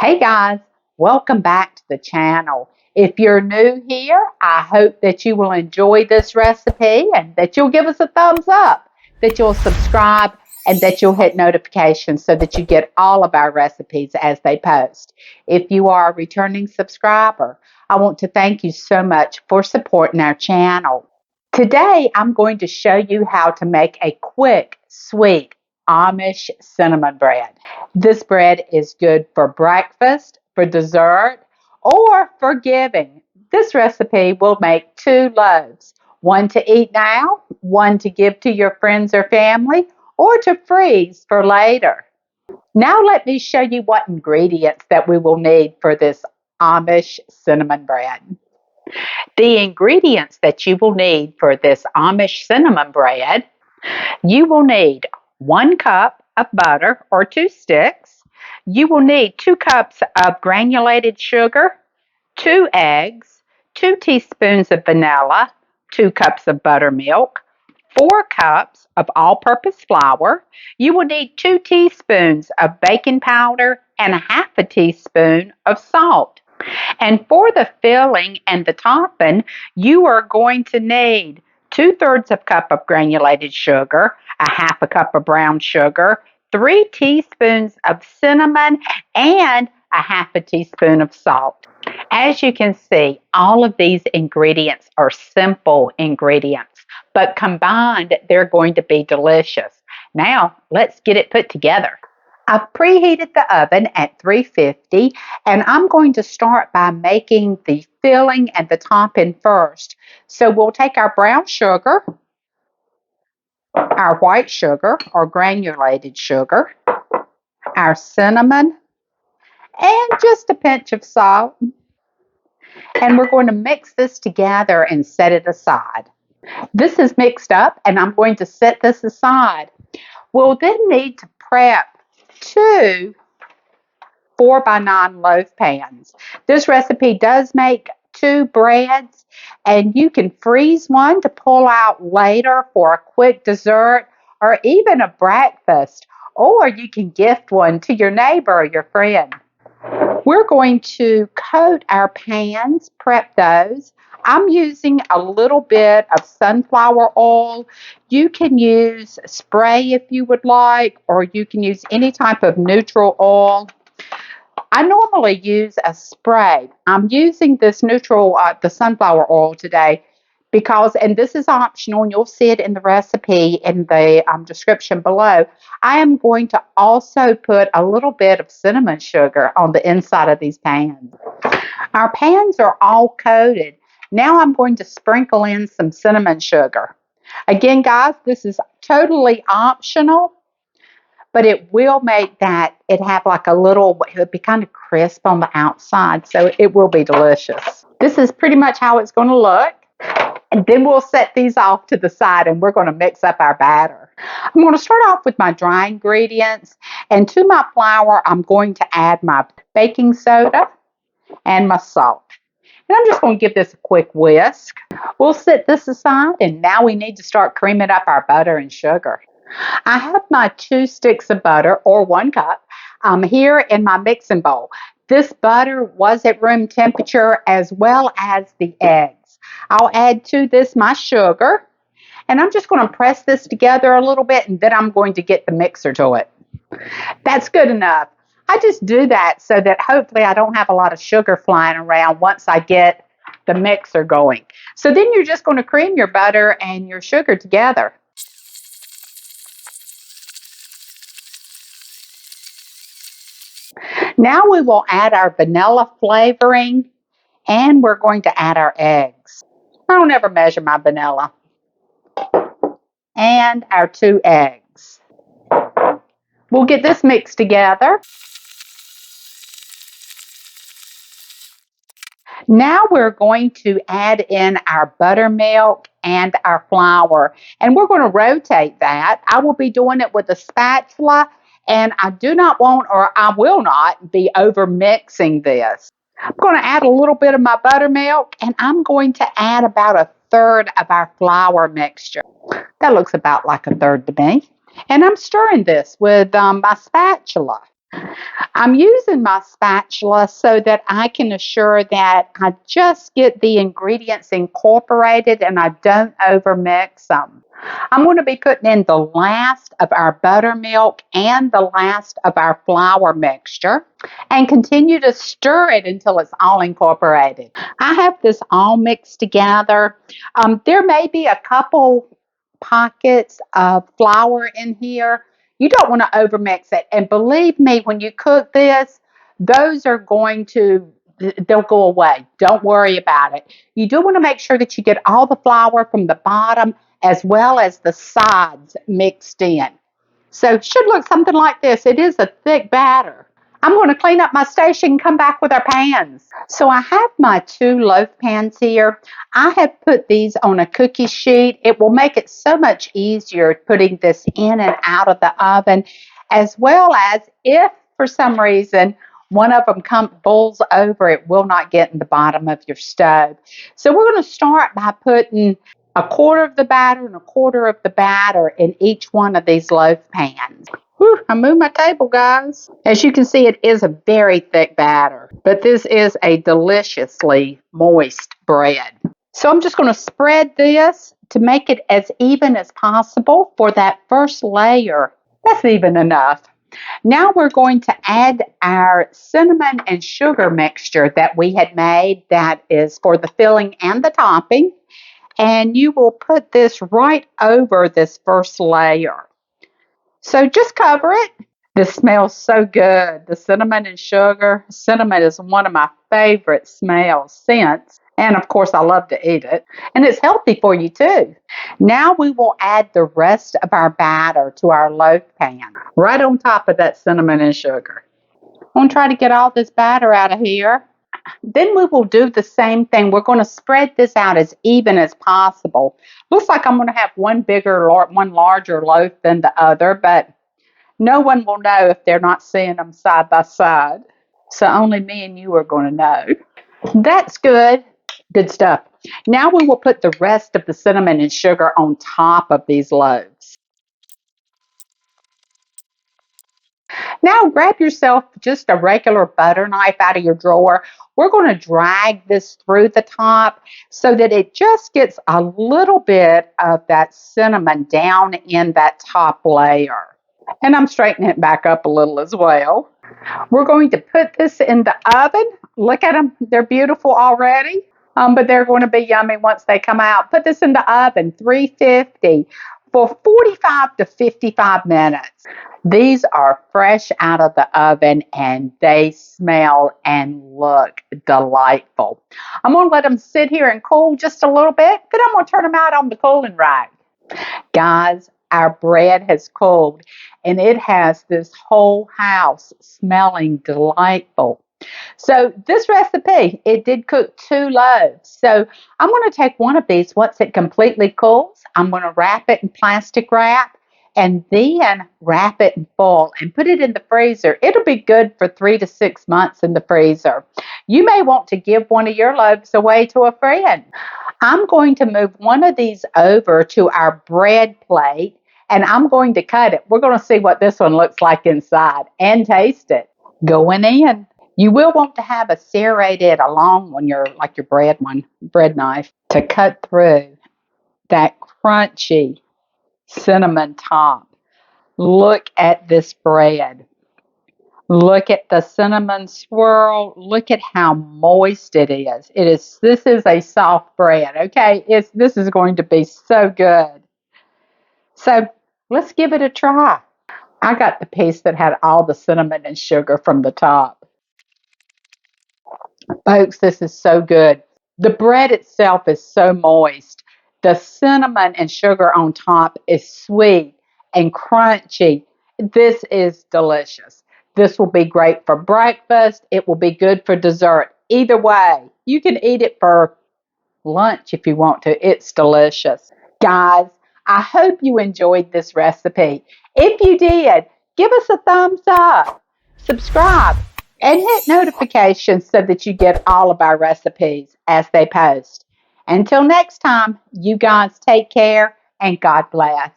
Hey guys, welcome back to the channel. If you're new here, I hope that you will enjoy this recipe and that you'll give us a thumbs up, that you'll subscribe, and that you'll hit notifications so that you get all of our recipes as they post. If you are a returning subscriber, I want to thank you so much for supporting our channel. Today, I'm going to show you how to make a quick, sweet Amish cinnamon bread. This bread is good for breakfast, for dessert, or for giving. This recipe will make 2 loaves, one to eat now, one to give to your friends or family, or to freeze for later. Now let me show you what ingredients that we will need for this Amish cinnamon bread. The ingredients that you will need for this Amish cinnamon bread, you will need 1 cup of butter or 2 sticks. You will need 2 cups of granulated sugar, 2 eggs, 2 teaspoons of vanilla, 2 cups of buttermilk, 4 cups of all-purpose flour. You will need 2 teaspoons of baking powder and a half a teaspoon of salt. And for the filling and the topping, you are going to need 2/3 of a cup of granulated sugar, a half a cup of brown sugar, 3 teaspoons of cinnamon, and a half a teaspoon of salt. As you can see, all of these ingredients are simple ingredients, but combined, they're going to be delicious. Now, let's get it put together. I've preheated the oven at 350, and I'm going to start by making the filling and the topping first. So we'll take our brown sugar, our white sugar or granulated sugar, our cinnamon, and just a pinch of salt. And we're going to mix this together and set it aside. This is mixed up, and I'm going to set this aside. We'll then need to prep 2 4x9 loaf pans. This recipe does make 2 breads, and you can freeze one to pull out later for a quick dessert or even a breakfast, or you can gift one to your neighbor or your friend. We're going to coat our pans, prep those. I'm using a little bit of sunflower oil. You can use spray if you would like, or you can use any type of neutral oil. I normally use a spray. I'm using this the sunflower oil today because, and this is optional, and you'll see it in the recipe in the description below. I am going to also put a little bit of cinnamon sugar on the inside of these pans. Our pans are all coated. Now I'm going to sprinkle in some cinnamon sugar. Again, guys, this is totally optional, but it will make it have like it'll be kind of crisp on the outside, so it will be delicious. This is pretty much how it's going to look. And then we'll set these off to the side, and we're going to mix up our batter. I'm going to start off with my dry ingredients, and to my flour, I'm going to add my baking soda and my salt. And I'm just going to give this a quick whisk. We'll set this aside, and now we need to start creaming up our butter and sugar. I have my 2 sticks of butter, or 1 cup, here in my mixing bowl. This butter was at room temperature as well as the eggs. I'll add to this my sugar, and I'm just going to press this together a little bit, and then I'm going to get the mixer to it. That's good enough. I just do that so that hopefully I don't have a lot of sugar flying around once I get the mixer going. So then you're just going to cream your butter and your sugar together. Now we will add our vanilla flavoring, and we're going to add our eggs. I don't ever measure my vanilla. And our 2 eggs. We'll get this mixed together. Now we're going to add in our buttermilk and our flour, and we're going to rotate that. I will be doing it with a spatula, and I do not want, or I will not, be over mixing this. I'm going to add a little bit of my buttermilk, and I'm going to add about 1/3 of our flour mixture. That looks about like 1/3 to me. And I'm stirring this with my spatula. I'm using my spatula so that I can assure that I just get the ingredients incorporated and I don't overmix them. I'm going to be putting in the last of our buttermilk and the last of our flour mixture and continue to stir it until it's all incorporated. I have this all mixed together. There may be a couple pockets of flour in here. You don't want to overmix it. And believe me, when you cook this, those are going to, they'll go away. Don't worry about it. You do want to make sure that you get all the flour from the bottom as well as the sides mixed in. So it should look something like this. It is a thick batter. I'm going to clean up my station and come back with our pans. So I have my 2 loaf pans here. I have put these on a cookie sheet. It will make it so much easier putting this in and out of the oven, as well as if for some reason one of them boils over, it will not get in the bottom of your stove. So we're going to start by putting a quarter of the batter and a quarter of the batter in each one of these loaf pans. Whew, I moved my table, guys. As you can see, it is a very thick batter, but this is a deliciously moist bread. So I'm just going to spread this to make it as even as possible for that first layer. That's even enough. Now we're going to add our cinnamon and sugar mixture that we had made that is for the filling and the topping. And you will put this right over this first layer. So just cover it. This smells so good. The cinnamon and sugar. Cinnamon is one of my favorite scents. And of course, I love to eat it. And it's healthy for you too. Now we will add the rest of our batter to our loaf pan, right on top of that cinnamon and sugar. I'm going to try to get all this batter out of here. Then we will do the same thing. We're going to spread this out as even as possible. Looks like I'm going to have one larger loaf than the other, but no one will know if they're not seeing them side by side. So only me and you are going to know. That's good. Good stuff. Now we will put the rest of the cinnamon and sugar on top of these loaves. Now grab yourself just a regular butter knife out of your drawer. We're going to drag this through the top so that it just gets a little bit of that cinnamon down in that top layer. And I'm straightening it back up a little as well. We're going to put this in the oven. Look at them. They're beautiful already. But they're going to be yummy once they come out. Put this in the oven, 350, for 45 to 55 minutes. These are fresh out of the oven and they smell and look delightful. I'm going to let them sit here and cool just a little bit. Then I'm going to turn them out on the cooling rack. Guys, our bread has cooled and it has this whole house smelling delightful. So this recipe, it did cook 2 loaves. So I'm going to take one of these once it completely cools. I'm going to wrap it in plastic wrap and then wrap it in foil and put it in the freezer. It'll be good for 3 to 6 months in the freezer. You may want to give one of your loaves away to a friend. I'm going to move one of these over to our bread plate and I'm going to cut it. We're going to see what this one looks like inside and taste it. Going in. You will want to have a serrated, a long one, like your bread knife, to cut through that crunchy cinnamon top. Look at this bread. Look at the cinnamon swirl. Look at how moist it is. This is a soft bread, okay? This is going to be so good. So let's give it a try. I got the piece that had all the cinnamon and sugar from the top. Folks, this is so good. The bread itself is so moist. The cinnamon and sugar on top is sweet and crunchy. This is delicious. This will be great for breakfast. It will be good for dessert. Either way, you can eat it for lunch if you want to. It's delicious. Guys, I hope you enjoyed this recipe. If you did, give us a thumbs up, subscribe, and hit notifications so that you get all of our recipes as they post. Until next time, you guys take care and God bless.